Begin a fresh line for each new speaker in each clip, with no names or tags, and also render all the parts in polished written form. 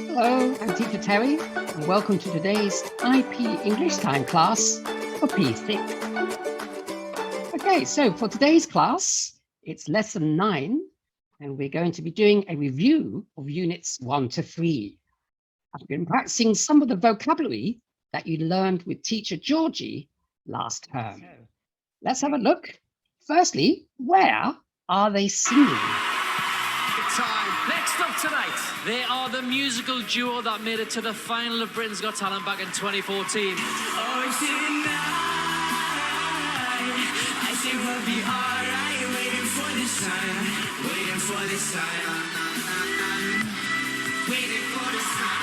Hello, I'm Teacher Terry, and welcome to today's IP English Time class for P6. Okay, so for today's class, it's Lesson 9, and we're going to be doing a review of Units 1 to 3. I've been practicing some of the vocabulary that you learned with Teacher Georgie last term. Let's have a look. Firstly, where are they singing?
Time. Next up tonight, they are the musical duo that made it to the final of Britain's Got Talent back in 2014.
I say we'll be alright, waiting for the sign, waiting for the sign, waiting for the sign.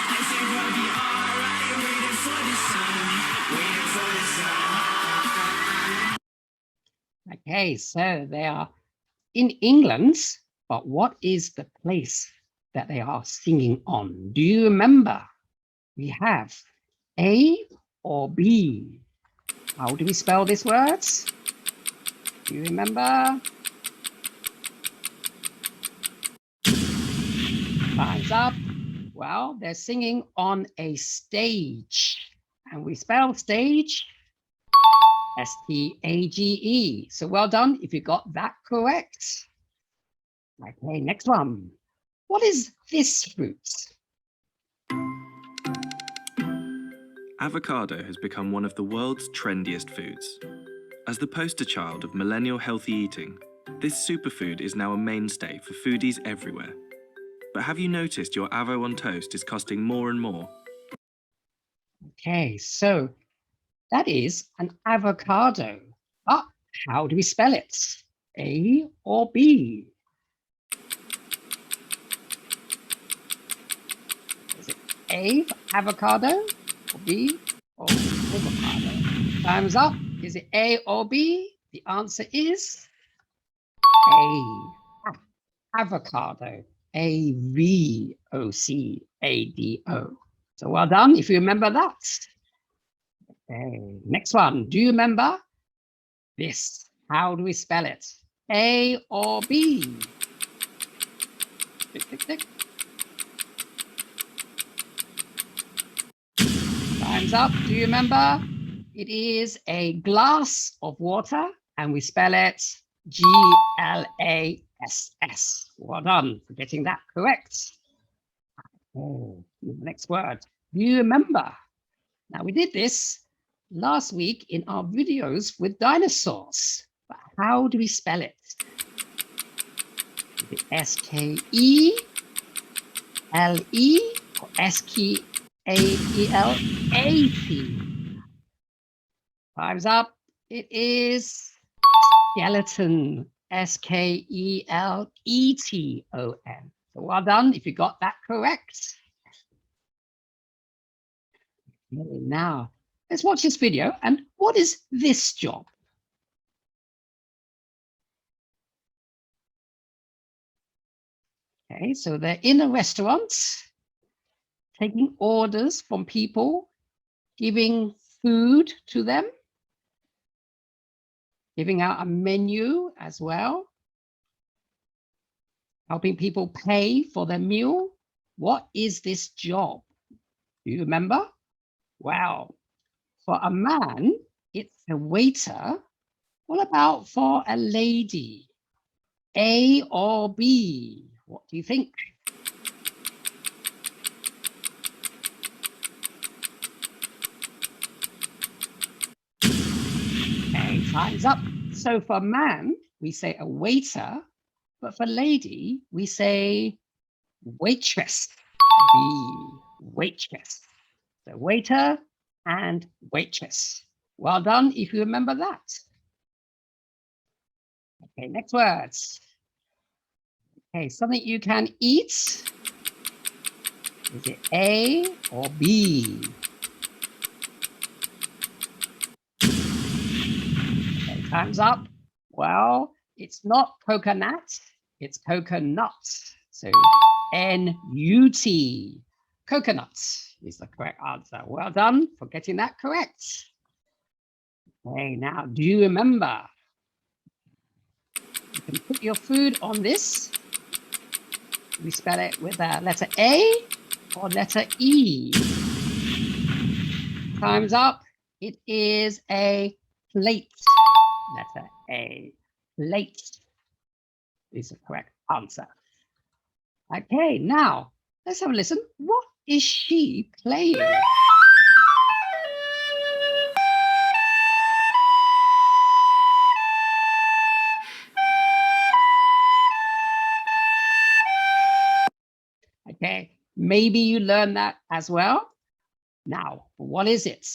I say we'll be alright, waiting for the sign, waiting for the sign.
Okay, so they are in England, but what is the place that they are singing on? Do you remember? We have A or B. How do we spell this word? Do you remember? Time's up. Well, they're singing on a stage, and we spell stage S-T-A-G-E. So well done if you got that correct. Okay, next one. What is this fruit?
Avocado has become one of the world's trendiest foods. As the poster child of millennial healthy eating, this superfood is now a mainstay for foodies everywhere. But have you noticed your avo on toast is costing more and more?
Okay, so that is an avocado. But how do we spell it? A or B? Is it A for avocado or B or avocado? Time's up. Is it A or B? The answer is A. Avocado. A-V-O-C-A-D-O. So well done if you remember that. Okay, next one. Do you remember this? How do we spell it? A or B? Tick, tick, tick. Time's up. Do you remember? It is a glass of water, and we spell it G-L-A-S-S. Well done for getting that correct. Oh, next word. Do you remember? Now, we did this last week in our videos with dinosaurs, but how do we spell it? Is it S-K-E-L-E or S-K-A-E-L-A-T? Time's up. It is skeleton. S-K-E-L-E-T-O-N. So well done if you got that correct. Okay, now, let's watch this video. And what is this job? Okay, so they're in a restaurant, taking orders from people, giving food to them, giving out a menu as well, helping people pay for their meal. What is this job? Do you remember? Well, for a man, it's a waiter. What about for a lady? A or B? What do you think? Okay, time's up. So for man, we say a waiter, but for lady, we say waitress. B, waitress. So waiter and waitress. Well done if you remember that. Okay, next words. Okay, something you can eat. Is it A or B? Okay, time's up. Well, it's not coconut, it's coconut. So N-U-T. Coconut is the correct answer. Well done for getting that correct. Okay, now do you remember? can put your food on this. We spell it with a letter A or letter E. Time's up. It is a plate. Letter A. Plate is the correct answer. Okay, now let's have a listen. What is she playing? Okay, maybe you learned that as well. Now, what is it?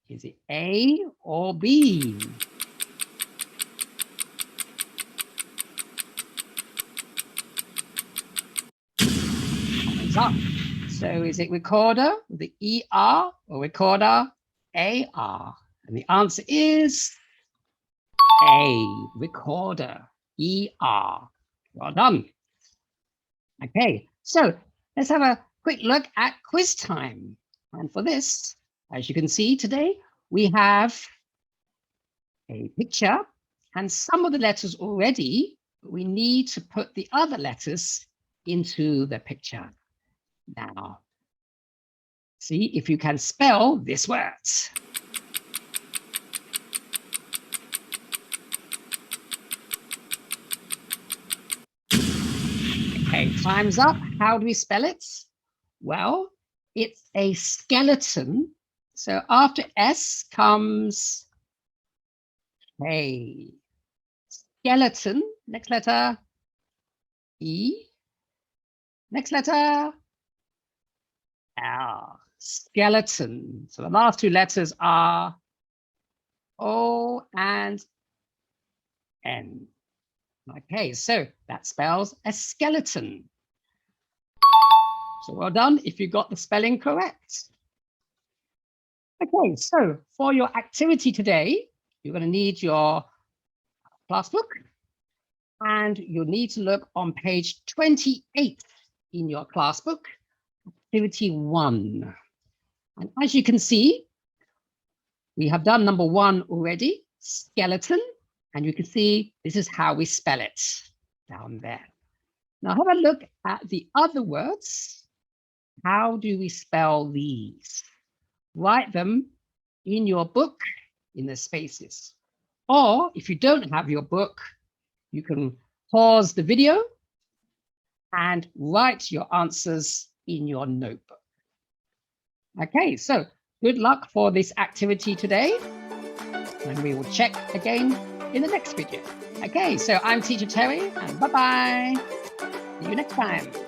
Is it A or B? Thumbs up. So is it recorder, the ER, or recorder, AR? And the answer is A, recorder, ER. Well done. Okay, so let's have a quick look at quiz time. And for this, as you can see today, we have a picture and some of the letters already, but we need to put the other letters into the picture. Now, see if you can spell this word. Okay, time's up. How do we spell it? Well, it's a skeleton. So after S comes A. Skeleton. Next letter, E. Next letter, L. Skeleton. So the last two letters are O and N. Okay, so that spells a skeleton. So well done if you got the spelling correct. Okay, so for your activity today, you're going to need your class book and you'll need to look on page 28 in your class book, activity 1. And as you can see, we have done number 1 already, skeleton. And you can see this is how we spell it down there. Now have a look at the other words. How do we spell these? Write them in your book in the spaces. Or if you don't have your book, you can pause the video and write your answers in your notebook. Okay, so good luck for this activity today. And we will check again in the next video. Okay, so I'm Teacher Terry, and bye-bye. See you next time.